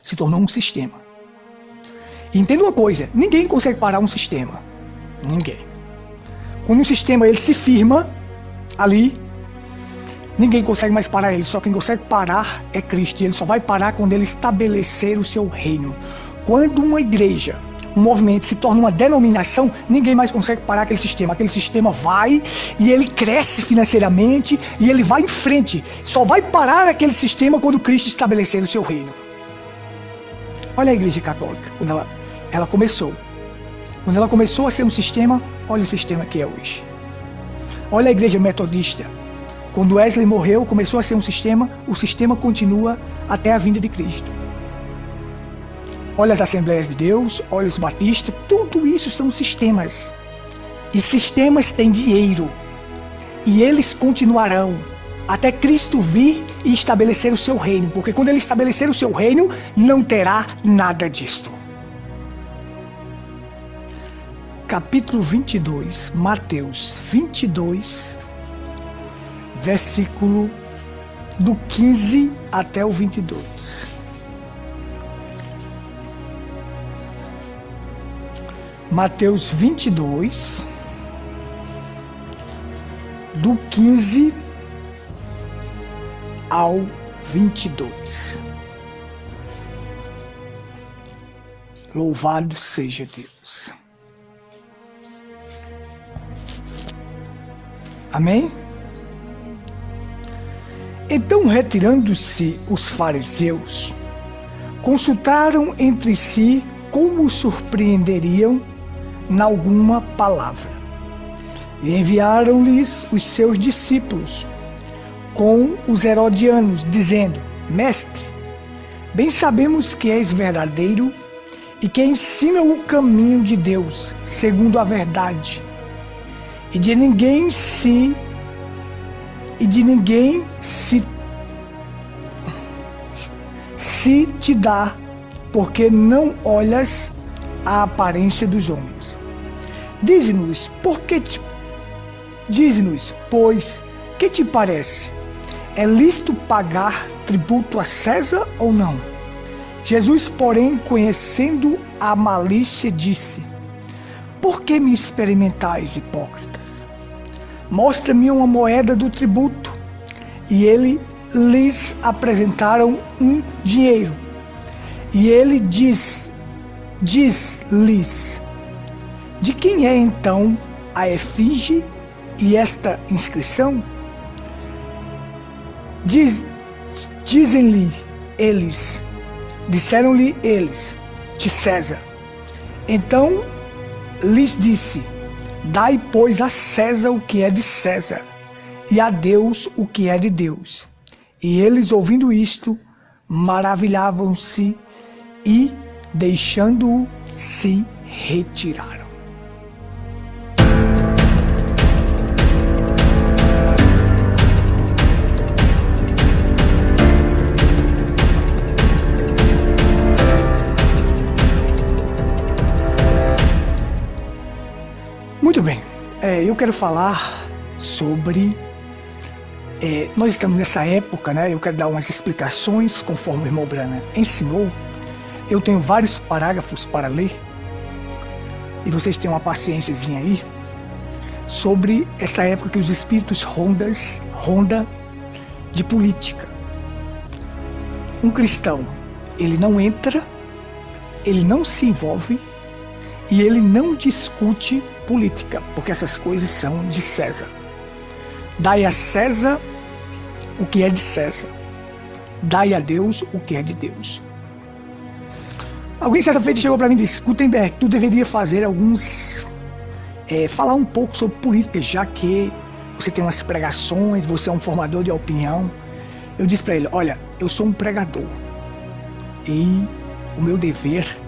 se tornou um sistema. E entenda uma coisa, ninguém consegue parar um sistema. Ninguém. Quando um sistema ele se firma ali, ninguém consegue mais parar ele. Só quem consegue parar é Cristo. E ele só vai parar quando ele estabelecer o seu reino. Quando uma igreja, um movimento se torna uma denominação, ninguém mais consegue parar aquele sistema. Aquele sistema vai e ele cresce financeiramente e ele vai em frente. Só vai parar aquele sistema quando Cristo estabelecer o seu reino. Olha a igreja católica, quando ela começou. Quando ela começou a ser um sistema, olha o sistema que é hoje. Olha a igreja metodista. Quando Wesley morreu, começou a ser um sistema, o sistema continua até a vinda de Cristo. Olha as Assembleias de Deus, olha os batistas, tudo isso são sistemas. E sistemas têm dinheiro. E eles continuarão até Cristo vir e estabelecer o seu reino. Porque quando ele estabelecer o seu reino, não terá nada disto. Capítulo 22, Mateus 22, versículo do 15 até o 22. Mateus 22, do 15 ao 22. Louvado seja Deus. Amém? Então, retirando-se os fariseus, consultaram entre si como surpreenderiam na alguma palavra. E enviaram-lhes os seus discípulos com os herodianos, dizendo: Mestre, bem sabemos que és verdadeiro e que ensina o caminho de Deus, segundo a verdade. E de ninguém se te dá, porque não olhas a aparência dos homens. Dize-nos, pois, que te parece? É lícito pagar tributo a César ou não? Jesus, porém, conhecendo a malícia, disse: Por que me experimentais, hipócritas? Mostra-me uma moeda do tributo. E ele lhes apresentaram um dinheiro. E ele diz-lhes: De quem é então a efígie e esta inscrição? Disseram-lhe eles: De César. Então lhes disse: Dai, pois, a César o que é de César, e a Deus o que é de Deus. E eles, ouvindo isto, maravilhavam-se e, deixando-o, se retiraram. Muito bem, eu quero falar sobre... nós estamos nessa época, né? Eu quero dar umas explicações conforme o irmão Branham ensinou. Eu tenho vários parágrafos para ler, e vocês tenham uma paciênciazinha aí, sobre essa época que os espíritos ronda de política. Um cristão, ele não entra, ele não se envolve, e ele não discute política, porque essas coisas são de César. Dai a César o que é de César. Dai a Deus o que é de Deus. Alguém certa feita chegou para mim e disse: Gutenberg, tu deveria fazer falar um pouco sobre política, já que você tem umas pregações, você é um formador de opinião. Eu disse para ele: olha, eu sou um pregador e o meu dever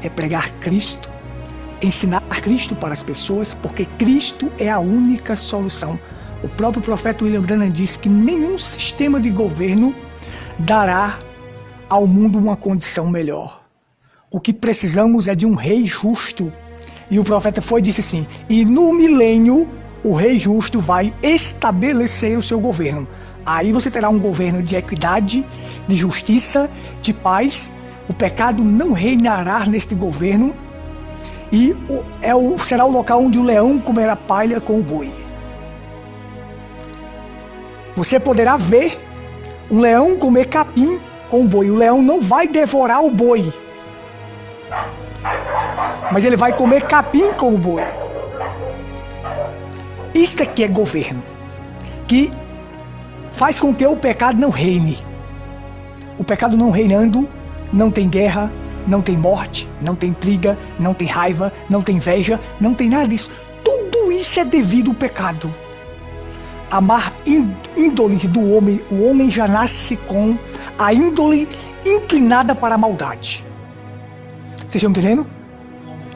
é pregar Cristo, ensinar Cristo para as pessoas, porque Cristo é a única solução. O próprio profeta William Branham disse que nenhum sistema de governo dará ao mundo uma condição melhor. O que precisamos é de um rei justo. E o profeta disse assim: e no milênio o rei justo vai estabelecer o seu governo. Aí você terá um governo de equidade, de justiça, de paz. O pecado não reinará neste governo e será o local onde o leão comerá palha com o boi. Você poderá ver um leão comer capim com o boi. O leão não vai devorar o boi, mas ele vai comer capim com o boi. Isto aqui é governo, que faz com que o pecado não reine. O pecado não reinando, não tem guerra, não tem morte, não tem briga, não tem raiva, não tem inveja, não tem nada disso. Tudo isso é devido ao pecado. A má índole do homem, o homem já nasce com a índole inclinada para a maldade. Vocês estão entendendo?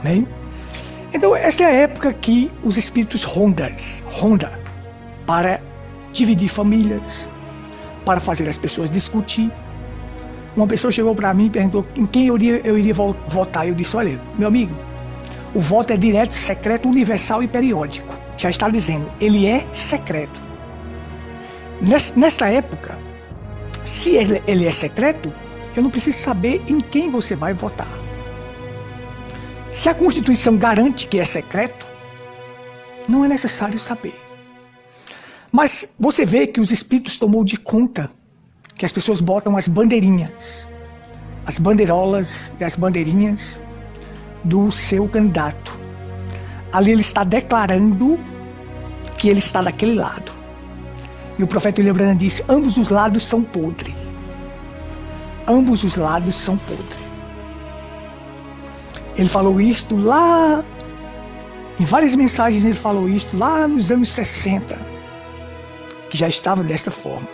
Né? Então, esta é a época que os espíritos ronda para dividir famílias, para fazer as pessoas discutir. Uma pessoa chegou para mim e perguntou em quem eu iria votar. Eu disse, olha, meu amigo, o voto é direto, secreto, universal e periódico. Já está dizendo, ele é secreto. Nesta época, se ele é secreto, eu não preciso saber em quem você vai votar. Se a Constituição garante que é secreto, não é necessário saber. Mas você vê que os espíritos tomou de conta que as pessoas botam as bandeirinhas, as bandeirolas e as bandeirinhas do seu candidato. Ali ele está declarando que ele está daquele lado. E o profeta William Branham disse, ambos os lados são podres. Ambos os lados são podres. Ele falou isto lá, em várias mensagens ele falou isto lá nos anos 60, que já estava desta forma.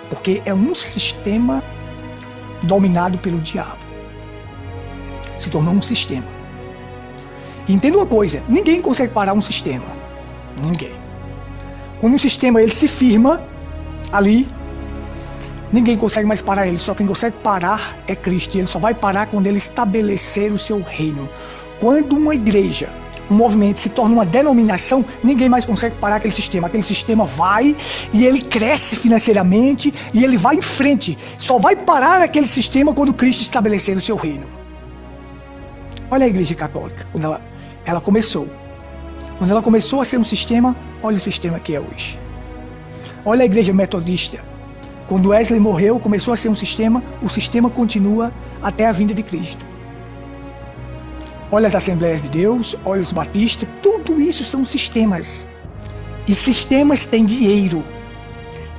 Porque é um sistema dominado pelo diabo. Se tornou um sistema. E entenda uma coisa, ninguém consegue parar um sistema. Ninguém. Quando um sistema ele se firma ali, ninguém consegue mais parar ele. Só quem consegue parar é Cristo. E ele só vai parar quando ele estabelecer o seu reino. Quando uma igreja, um movimento se torna uma denominação, ninguém mais consegue parar aquele sistema. Aquele sistema vai e ele cresce financeiramente e ele vai em frente. Só vai parar aquele sistema quando Cristo estabelecer o seu reino. Olha a igreja católica, quando ela começou. Quando ela começou a ser um sistema, olha o sistema que é hoje. Olha a igreja metodista. Quando Wesley morreu, começou a ser um sistema, o sistema continua até a vinda de Cristo. Olha as Assembleias de Deus, olha os batistas, tudo isso são sistemas. E sistemas têm dinheiro.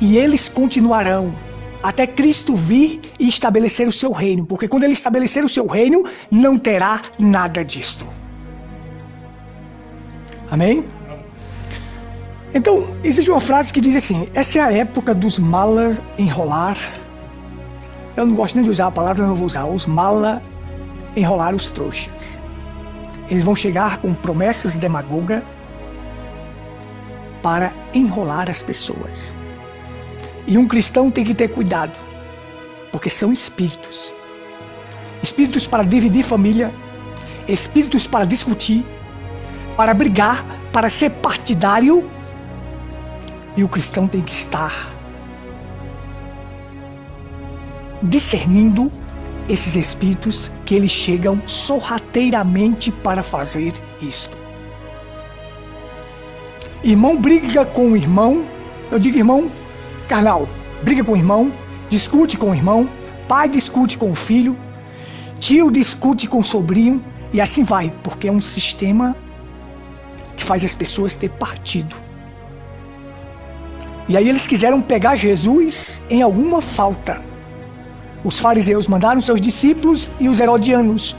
E eles continuarão até Cristo vir e estabelecer o seu reino. Porque quando ele estabelecer o seu reino, não terá nada disto. Amém? Então, existe uma frase que diz assim, essa é a época dos mala enrolar. Eu não gosto nem de usar a palavra, mas eu vou usar. Os mala enrolar os trouxas. Eles vão chegar com promessas demagogas para enrolar as pessoas. E um cristão tem que ter cuidado, porque são espíritos. Espíritos para dividir família, espíritos para discutir, para brigar, para ser partidário. E o cristão tem que estar discernindo esses espíritos que eles chegam sorrateiramente para fazer isto. Irmão briga com o irmão, eu digo irmão carnal, briga com o irmão, discute com o irmão, pai discute com o filho, tio discute com o sobrinho, e assim vai, porque é um sistema que faz as pessoas ter partido. E aí eles quiseram pegar Jesus em alguma falta. Os fariseus mandaram seus discípulos e os herodianos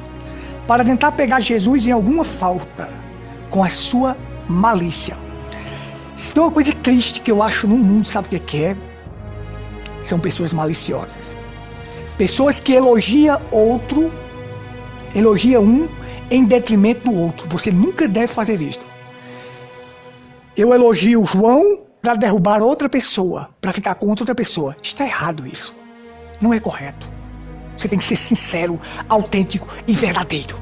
para tentar pegar Jesus em alguma falta, com a sua malícia. Isso é uma coisa triste que eu acho no mundo, sabe o que é? São pessoas maliciosas. Pessoas que elogiam outro, elogiam um em detrimento do outro. Você nunca deve fazer isso. Eu elogio o João para derrubar outra pessoa, para ficar com outra pessoa. Está errado isso. Não é correto. Você tem que ser sincero, autêntico e verdadeiro.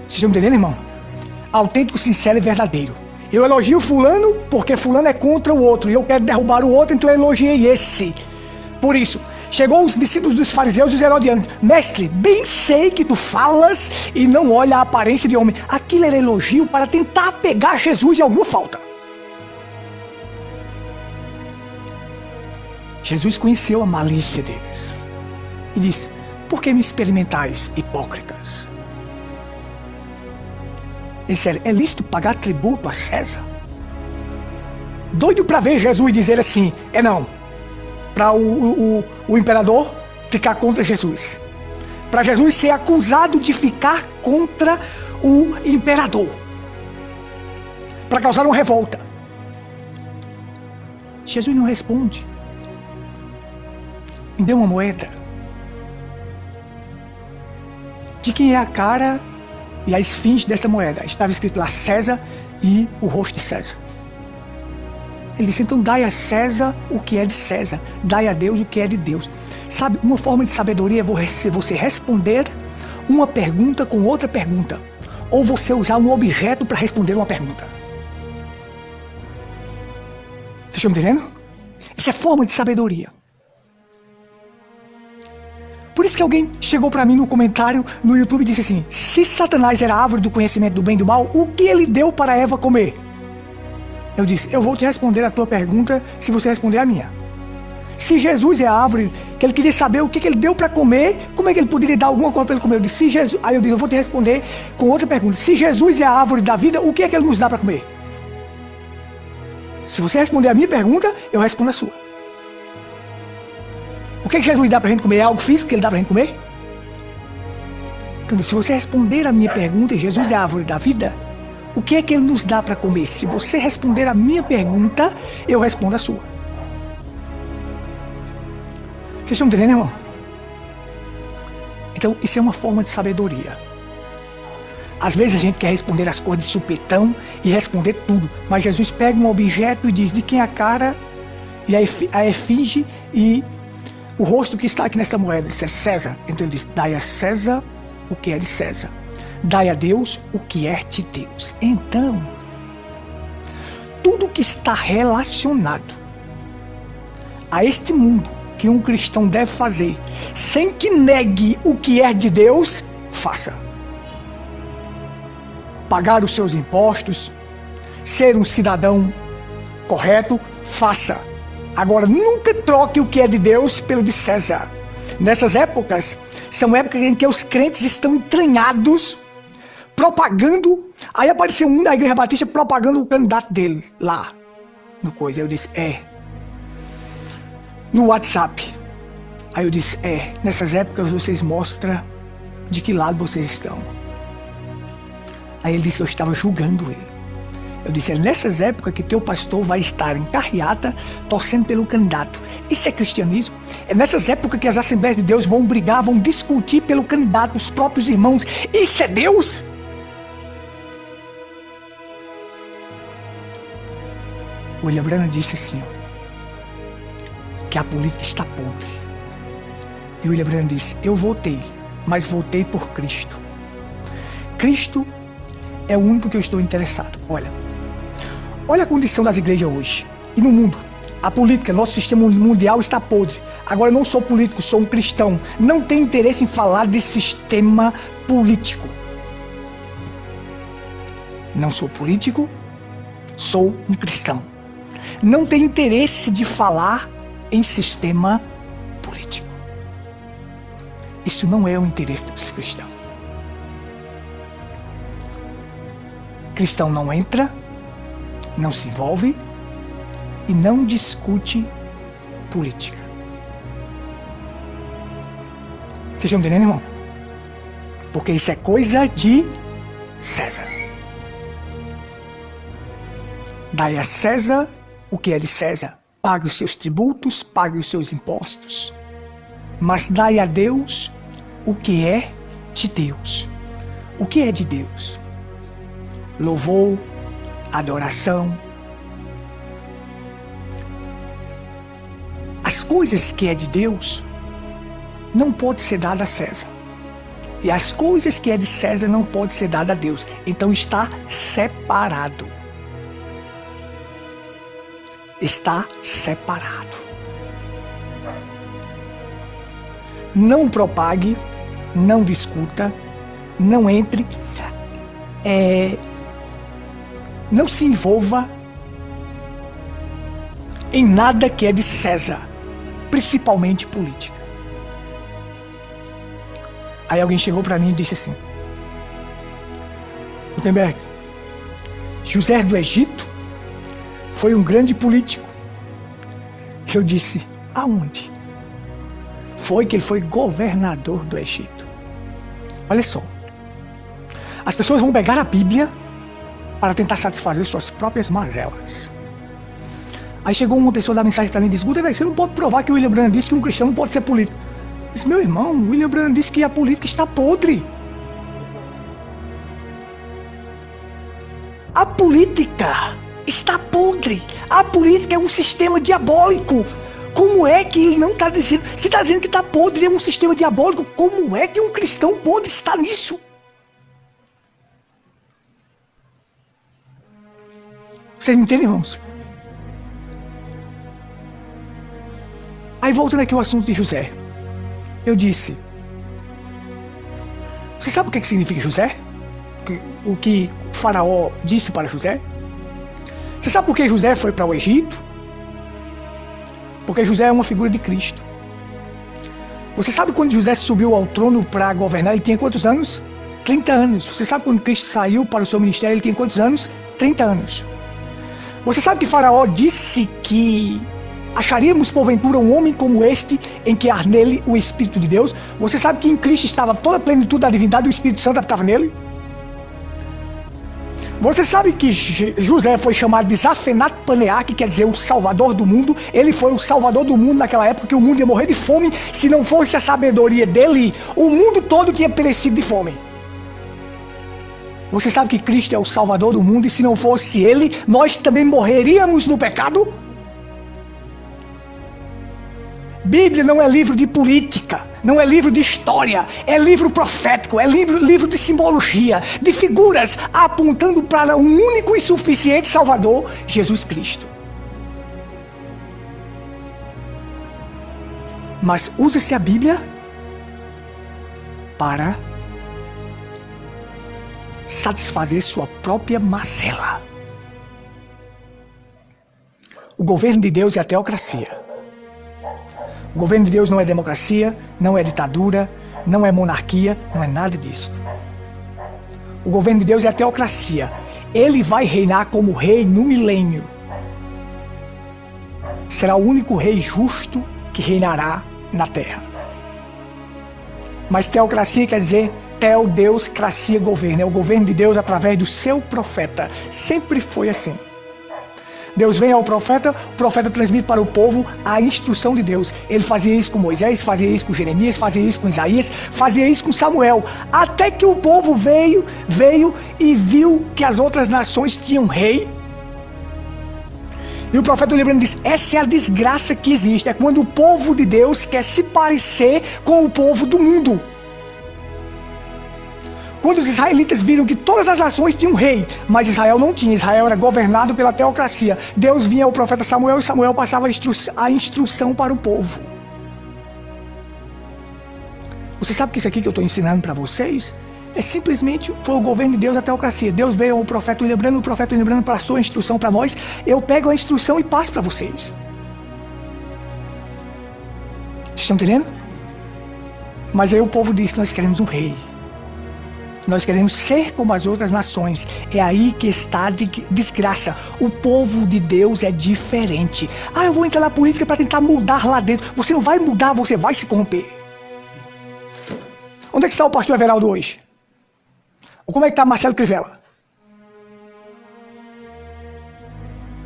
Vocês estão entendendo, irmão? Autêntico, sincero e verdadeiro. Eu elogio fulano porque fulano é contra o outro e eu quero derrubar o outro, então eu elogiei esse. Por isso, chegou os discípulos dos fariseus e os herodianos. Mestre, bem sei que tu falas e não olha a aparência de homem. Aquilo era elogio para tentar pegar Jesus em alguma falta. Jesus conheceu a malícia deles e disse: por que me experimentais, hipócritas? Ele disse: é lícito pagar tributo a César? Doido para ver Jesus dizer assim: é não. Para o imperador ficar contra Jesus. Para Jesus ser acusado de ficar contra o imperador. Para causar uma revolta. Jesus não responde. Me deu uma moeda. De quem é a cara e a esfinge dessa moeda? Estava escrito lá César e o rosto de César. Ele disse: então dai a César o que é de César, dai a Deus o que é de Deus. Sabe, uma forma de sabedoria é você responder uma pergunta com outra pergunta, ou você usar um objeto para responder uma pergunta. Vocês estão me entendendo? Isso é forma de sabedoria. Por isso que alguém chegou para mim no comentário no YouTube e disse assim: se Satanás era a árvore do conhecimento do bem e do mal, o que ele deu para Eva comer? Eu disse: eu vou te responder a tua pergunta se você responder a minha. Se Jesus é a árvore, que ele queria saber o que ele deu para comer, como é que ele poderia dar alguma coisa para ele comer? Eu disse: se Jesus... Aí eu disse: eu vou te responder com outra pergunta. Se Jesus é a árvore da vida, o que é que ele nos dá para comer? Se você responder a minha pergunta, eu respondo a sua. O que é que Jesus dá para a gente comer? É algo físico que ele dá para a gente comer? Então, se você responder a minha pergunta, Jesus é a árvore da vida, o que é que ele nos dá para comer? Se você responder a minha pergunta, eu respondo a sua. Vocês estão entendendo, irmão? Então, isso é uma forma de sabedoria. Às vezes a gente quer responder as coisas de supetão e responder tudo, mas Jesus pega um objeto e diz: de quem é a cara e a efígie e o rosto que está aqui nesta moeda? Isso é César. Então ele diz: dai a César o que é de César, dai a Deus o que é de Deus. Então, tudo que está relacionado a este mundo que um cristão deve fazer, sem que negue o que é de Deus, faça. Pagar os seus impostos, ser um cidadão correto, faça. Agora, nunca troque o que é de Deus pelo de César. Nessas épocas, são épocas em que os crentes estão entranhados, propagando. Aí apareceu um da Igreja Batista propagando o candidato dele lá, no coisa. Eu disse: no WhatsApp. Aí eu disse: nessas épocas vocês mostram de que lado vocês estão. Aí ele disse que eu estava julgando ele. Eu disse: é nessas épocas que teu pastor vai estar em carreata torcendo pelo candidato. Isso é cristianismo? É nessas épocas que as Assembleias de Deus vão brigar, vão discutir pelo candidato, os próprios irmãos. Isso é Deus? O William Branham disse assim, que a política está podre. E o William Branham disse: eu votei, mas votei por Cristo. Cristo é o único que eu estou interessado. Olha a condição das igrejas hoje e no mundo. A política, nosso sistema mundial está podre. Agora, eu não sou político, sou um cristão. Não tenho interesse em falar de sistema político. Não sou político, sou um cristão. Não tenho interesse de falar em sistema político. Isso não é o interesse do cristão. Cristão não entra, não se envolve e não discute política. Vocês estão entendendo, irmão? Porque isso é coisa de César. Dai a César o que é de César. Pague os seus tributos, pague os seus impostos. Mas dai a Deus o que é de Deus. O que é de Deus? Louvor, adoração. As coisas que é de Deus não pode ser dada a César. E as coisas que é de César não pode ser dada a Deus. Então está separado. está separado. Não propague, não discuta, não entre, não se envolva em nada que é de César, principalmente política. Aí alguém chegou para mim e disse assim: Gutenberg, José do Egito foi um grande político. Eu disse: aonde? Foi que ele foi governador do Egito. Olha só, as pessoas vão pegar a Bíblia para tentar satisfazer suas próprias mazelas. Aí chegou uma pessoa da mensagem para mim e disse: Gutenberg, você não pode provar que o William Branham disse que um cristão não pode ser político. Eu disse: meu irmão, o William Branham disse que a política está podre. A política está podre. A política é um sistema diabólico. Como é que ele não está dizendo? Se está dizendo que está podre, é um sistema diabólico. Como é que um cristão pode estar nisso? Vocês me entendem, irmãos? Aí voltando aqui ao assunto de José, eu disse: você sabe o que significa José? O que o faraó disse para José? Você sabe por que José foi para o Egito? Porque José é uma figura de Cristo. Você sabe quando José subiu ao trono para governar, ele tinha quantos anos? 30 anos. Você sabe quando Cristo saiu para o seu ministério, ele tinha quantos anos? 30 anos. Você sabe que Faraó disse que acharíamos porventura um homem como este, em que há nele o Espírito de Deus? Você sabe que em Cristo estava toda a plenitude da divindade e o Espírito Santo estava nele? Você sabe que José foi chamado de Zafenat Paneah, que quer dizer o Salvador do mundo. Ele foi o Salvador do mundo naquela época, que o mundo ia morrer de fome. Se não fosse a sabedoria dele, o mundo todo tinha perecido de fome. Você sabe que Cristo é o Salvador do mundo, e se não fosse ele, nós também morreríamos no pecado? Bíblia não é livro de política, não é livro de história, é livro profético, é livro de simbologia, de figuras apontando para um único e suficiente Salvador, Jesus Cristo. Mas usa-se a Bíblia para satisfazer sua própria mazela. O governo de Deus é a teocracia. O governo de Deus não é democracia, não é ditadura, não é monarquia, não é nada disso. O governo de Deus é a teocracia. Ele vai reinar como rei no milênio. Será o único rei justo que reinará na terra. Mas teocracia quer dizer teo, Deus, cracia, governo. É o governo de Deus através do seu profeta. Sempre foi assim. Deus vem ao profeta, o profeta transmite para o povo a instrução de Deus. Ele fazia isso com Moisés, fazia isso com Jeremias, fazia isso com Isaías, fazia isso com Samuel. Até que o povo veio e viu que as outras nações tinham rei. E o profeta lembrando diz: essa é a desgraça que existe. É quando o povo de Deus quer se parecer com o povo do mundo. Quando os israelitas viram que todas as nações tinham um rei, mas Israel não tinha, Israel era governado pela teocracia. Deus vinha ao profeta Samuel e Samuel passava a instrução para o povo. Você sabe que isso aqui que eu estou ensinando para vocês é simplesmente foi o governo de Deus, a teocracia. Deus veio ao profeta William Branham, o profeta William Branham passou a instrução para nós, eu pego a instrução e passo para vocês. Vocês estão entendendo? Mas aí o povo disse: nós queremos um rei. Nós queremos ser como as outras nações. É aí que está a desgraça. O povo de Deus é diferente. Ah, eu vou entrar na política para tentar mudar lá dentro. Você não vai mudar, você vai se corromper. Onde é que está o pastor Everaldo hoje? Ou como é que está Marcelo Crivella?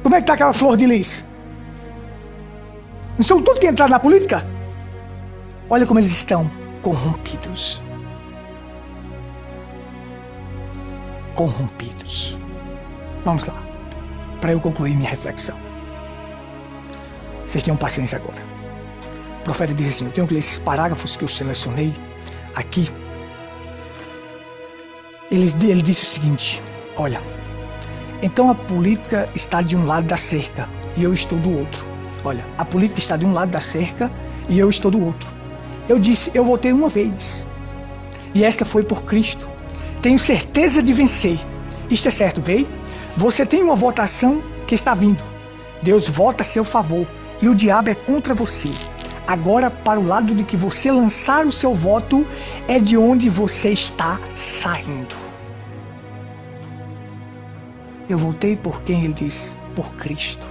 Como é que está aquela Flor de Lis? Não são tudo que entraram na política? Olha como eles estão corrompidos. Corrompidos. Vamos lá, para eu concluir minha reflexão. Vocês tenham paciência agora. O profeta diz assim: eu tenho que ler esses parágrafos que eu selecionei aqui. Ele disse o seguinte: olha, então a política está de um lado da cerca, e eu estou do outro. Olha, a política está de um lado da cerca e eu estou do outro. Eu disse, eu votei uma vez. E esta foi por Cristo. Tenho certeza de vencer. Isto é certo, veio? Você tem uma votação que está vindo. Deus vota a seu favor e o diabo é contra você. Agora, para o lado de que você lançar o seu voto, é de onde você está saindo. Eu votei por quem ele diz, por Cristo.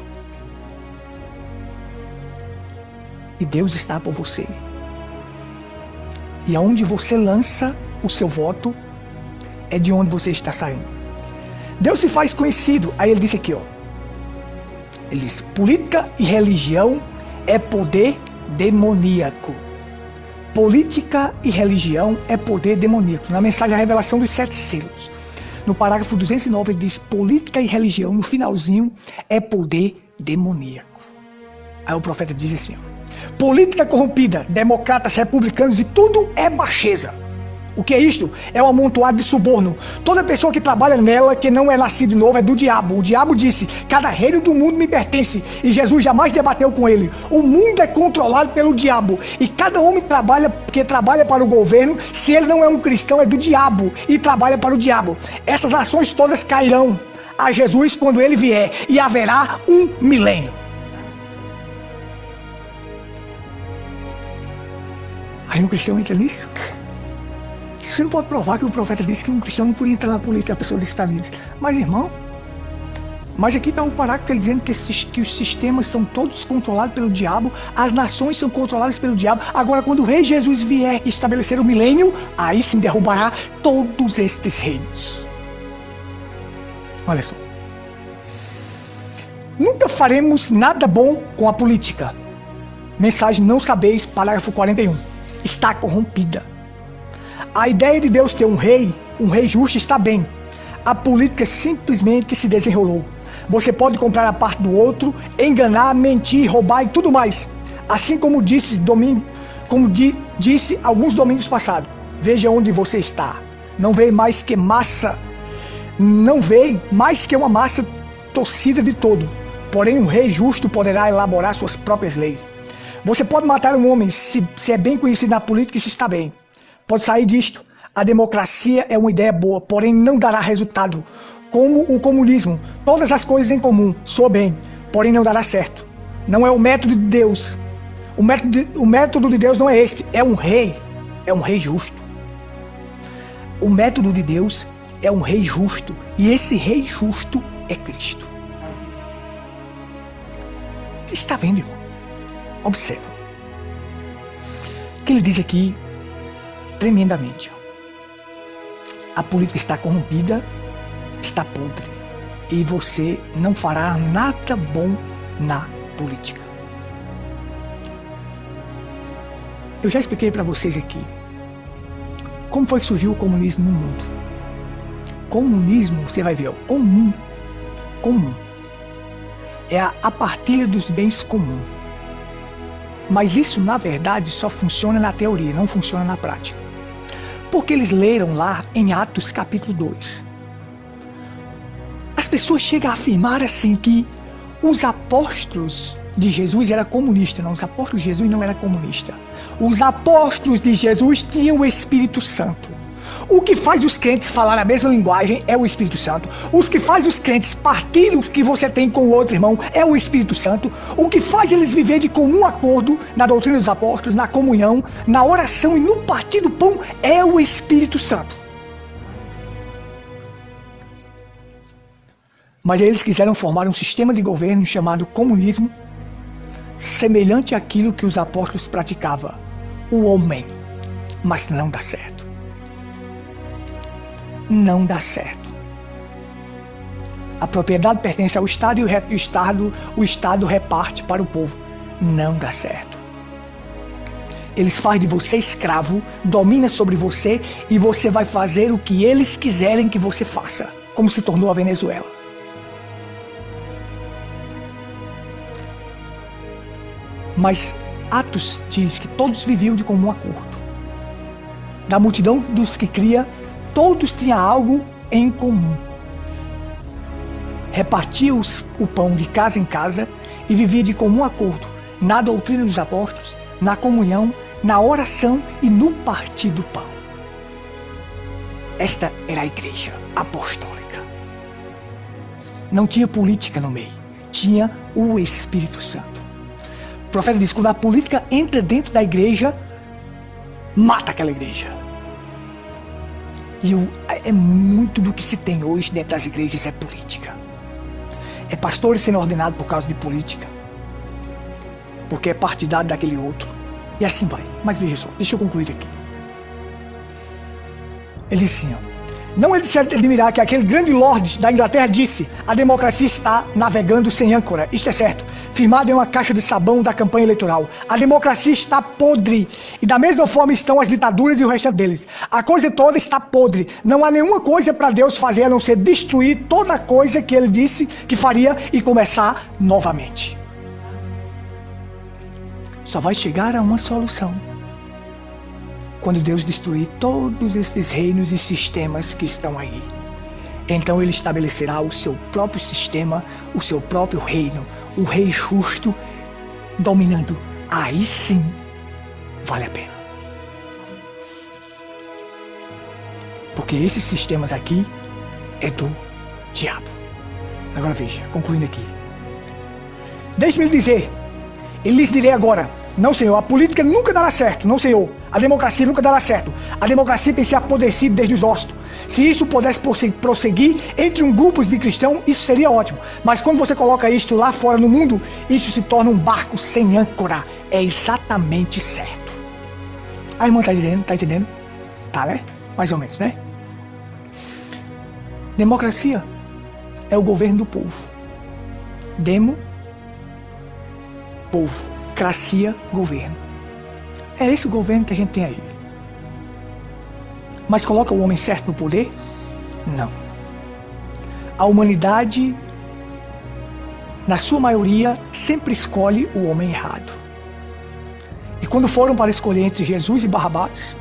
E Deus está por você. E aonde você lança o seu voto, é de onde você está saindo. Deus se faz conhecido. Aí ele disse aqui, ó. Ele diz, política e religião é poder demoníaco. Política e religião é poder demoníaco. Na mensagem A Revelação dos 7 Selos, no parágrafo 209, ele diz, política e religião, no finalzinho, é poder demoníaco. Aí o profeta diz assim, ó, política corrompida, democratas, republicanos e tudo é baixeza. O que é isto? É um amontoado de suborno. Toda pessoa que trabalha nela, que não é nascido de novo, é do diabo. O diabo disse, cada reino do mundo me pertence. E Jesus jamais debateu com ele. O mundo é controlado pelo diabo. E cada homem que trabalha para o governo, se ele não é um cristão, é do diabo. E trabalha para o diabo. Essas nações todas cairão a Jesus quando ele vier. E haverá um milênio. Aí um cristão entra nisso? Você não pode provar que o profeta disse que um cristão não podia entrar na política. A pessoa disse para mim, mas irmão, mas aqui está o parágrafo dizendo que os sistemas são todos controlados pelo diabo, as nações são controladas pelo diabo. Agora, quando o rei Jesus vier estabelecer o milênio, aí sim derrubará todos estes reinos. Olha só. Nunca faremos nada bom com a política. Mensagem não sabeis, parágrafo 41. Está corrompida. A ideia de Deus ter um rei justo está bem. A política simplesmente se desenrolou. Você pode comprar a parte do outro, enganar, mentir, roubar e tudo mais. Assim como disse alguns domingos passados. Veja onde você está. Não vê mais que uma massa torcida de todo. Porém, um rei justo poderá elaborar suas próprias leis. Você pode matar um homem se é bem conhecido na política, isso está bem. Pode sair disto. A democracia é uma ideia boa, porém não dará resultado. Como o comunismo, todas as coisas em comum, soa bem, porém não dará certo. Não é o método de Deus. O método de Deus não é este, é um rei justo. O método de Deus é um rei justo, e esse rei justo é Cristo. Você está vendo, irmão? Observa. O que ele diz aqui tremendamente. A política está corrompida, está podre, e você não fará nada bom na política. Eu já expliquei para vocês aqui como foi que surgiu o comunismo no mundo. Comunismo, você vai ver, ó, comum. É a partilha dos bens comuns. Mas isso, na verdade, só funciona na teoria, não funciona na prática. Porque eles leram lá em Atos capítulo 2. As pessoas chegam a afirmar assim que os apóstolos de Jesus eram comunistas. Não, os apóstolos de Jesus não eram comunistas. Os apóstolos de Jesus tinham o Espírito Santo. O que faz os crentes falar a mesma linguagem é o Espírito Santo. O que faz os crentes partilhar o que você tem com o outro irmão é o Espírito Santo. O que faz eles viver de comum acordo na doutrina dos apóstolos, na comunhão, na oração e no partir do pão é o Espírito Santo. Mas eles quiseram formar um sistema de governo chamado comunismo, semelhante àquilo que os apóstolos praticavam, o homem. Mas não dá certo. Não dá certo. A propriedade pertence ao Estado e o Estado reparte para o povo. Não dá certo. Eles fazem de você escravo, domina sobre você e você vai fazer o que eles quiserem que você faça, como se tornou a Venezuela. Mas Atos diz que todos viviam de comum acordo. Da multidão dos que cria, todos tinham algo em comum. Repartiam o pão de casa em casa e vivia de comum acordo na doutrina dos apóstolos, na comunhão, na oração e no partir do pão. Esta era a igreja apostólica. Não tinha política no meio, tinha o Espírito Santo. O profeta diz que quando a política entra dentro da igreja, mata aquela igreja. E é muito do que se tem hoje dentro das igrejas é política. É pastores sendo ordenados por causa de política, porque é partidário daquele outro. E assim vai. Mas veja só, deixa eu concluir aqui. Ele disse assim, ó, não é de se admirar que aquele grande lorde da Inglaterra disse: a democracia está navegando sem âncora. Isto é certo, firmado em uma caixa de sabão da campanha eleitoral. A democracia está podre, e da mesma forma estão as ditaduras e o resto deles. A coisa toda está podre. Não há nenhuma coisa para Deus fazer a não ser destruir toda a coisa que ele disse que faria e começar novamente. Só vai chegar a uma solução quando Deus destruir todos esses reinos e sistemas que estão aí. Então ele estabelecerá o seu próprio sistema, o seu próprio reino, o rei justo dominando. Aí sim vale a pena. Porque esses sistemas aqui é do diabo. Agora veja, concluindo aqui. Deixe-me lhe dizer, e lhes direi agora: não, senhor, a política nunca dará certo. Não, senhor, a democracia nunca dará certo. A democracia tem se apodrecido desde os ossos. Se isso pudesse prosseguir entre um grupo de cristãos, isso seria ótimo. Mas quando você coloca isto lá fora no mundo, isso se torna um barco sem âncora. É exatamente certo. A irmã tá entendendo? Tá entendendo? Tá, né? Mais ou menos, né? Democracia é o governo do povo. Demo, povo. Cracia, governo. É esse o governo que a gente tem aí. Mas coloca o homem certo no poder? Não. A humanidade, na sua maioria, sempre escolhe o homem errado. E quando foram para escolher entre Jesus e Barrabás,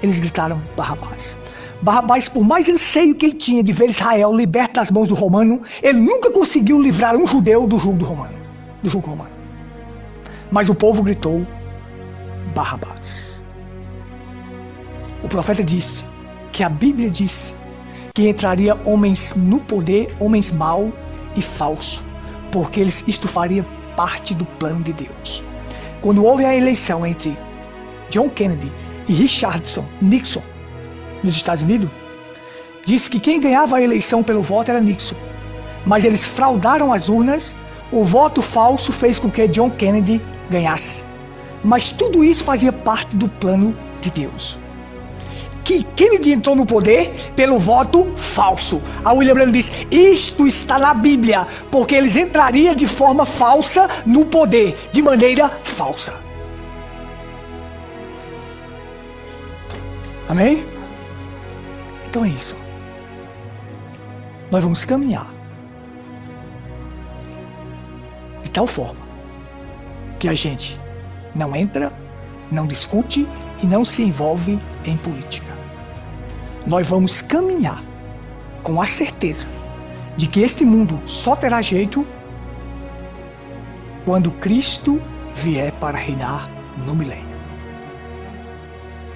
eles gritaram Barrabás. Barrabás, por mais anseio que ele tinha de ver Israel liberto das mãos do romano, ele nunca conseguiu livrar um judeu do jugo romano. Mas o povo gritou Barrabás. O profeta disse que a Bíblia disse que entraria homens no poder, homens mau e falso, porque isto faria parte do plano de Deus. Quando houve a eleição entre John Kennedy e Richardson Nixon nos Estados Unidos, disse que quem ganhava a eleição pelo voto era Nixon, mas eles fraudaram as urnas. O voto falso fez com que John Kennedy ganhasse. Mas tudo isso fazia parte do plano de Deus. Que Kennedy entrou no poder pelo voto falso. A William Branham diz: isto está na Bíblia, porque eles entrariam de forma falsa no poder, de maneira falsa. Amém? Então é isso. Nós vamos caminhar de tal forma que a gente não entra, não discute e não se envolve em política. Nós vamos caminhar com a certeza de que este mundo só terá jeito quando Cristo vier para reinar no milênio.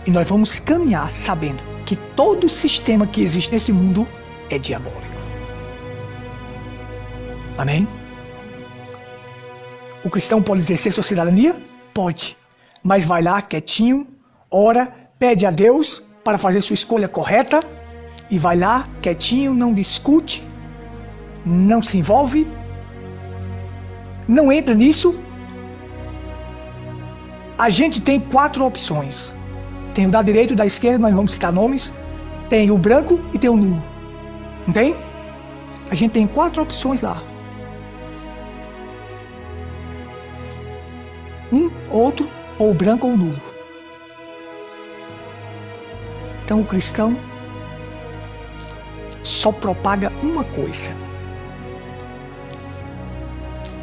E nós vamos caminhar sabendo que todo sistema que existe nesse mundo é diabólico. Amém? O cristão pode exercer sua cidadania? Pode. Mas vai lá quietinho, ora, pede a Deus para fazer sua escolha correta e vai lá quietinho, não discute, não se envolve, não entra nisso. A gente tem 4 opções. Tem o da direita e o da esquerda, nós vamos citar nomes. Tem o branco e tem o nulo. Não tem? A gente tem 4 opções lá. Um, outro, ou branco ou nulo. Então o cristão só propaga uma coisa: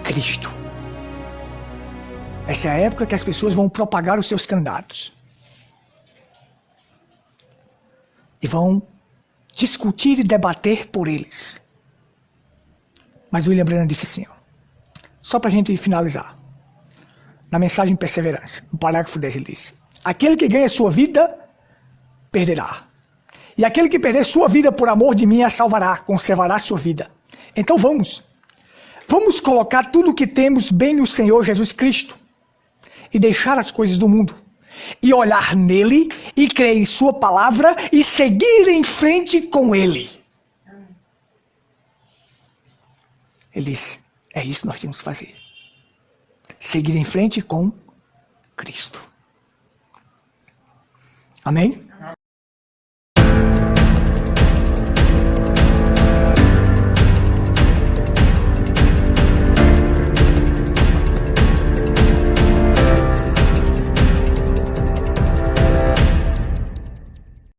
Cristo. Essa é a época que as pessoas vão propagar os seus candidatos. E vão discutir e debater por eles. Mas William Branham disse assim, ó, Só para a gente finalizar. Na mensagem Perseverança, no parágrafo 10 ele diz: aquele que ganha sua vida, perderá. E aquele que perder sua vida por amor de mim, a salvará, conservará sua vida. Então vamos colocar tudo o que temos bem no Senhor Jesus Cristo e deixar as coisas do mundo e olhar nele e crer em sua palavra e seguir em frente com ele. Ele disse, é isso que nós temos que fazer. Seguir em frente com Cristo. Amém?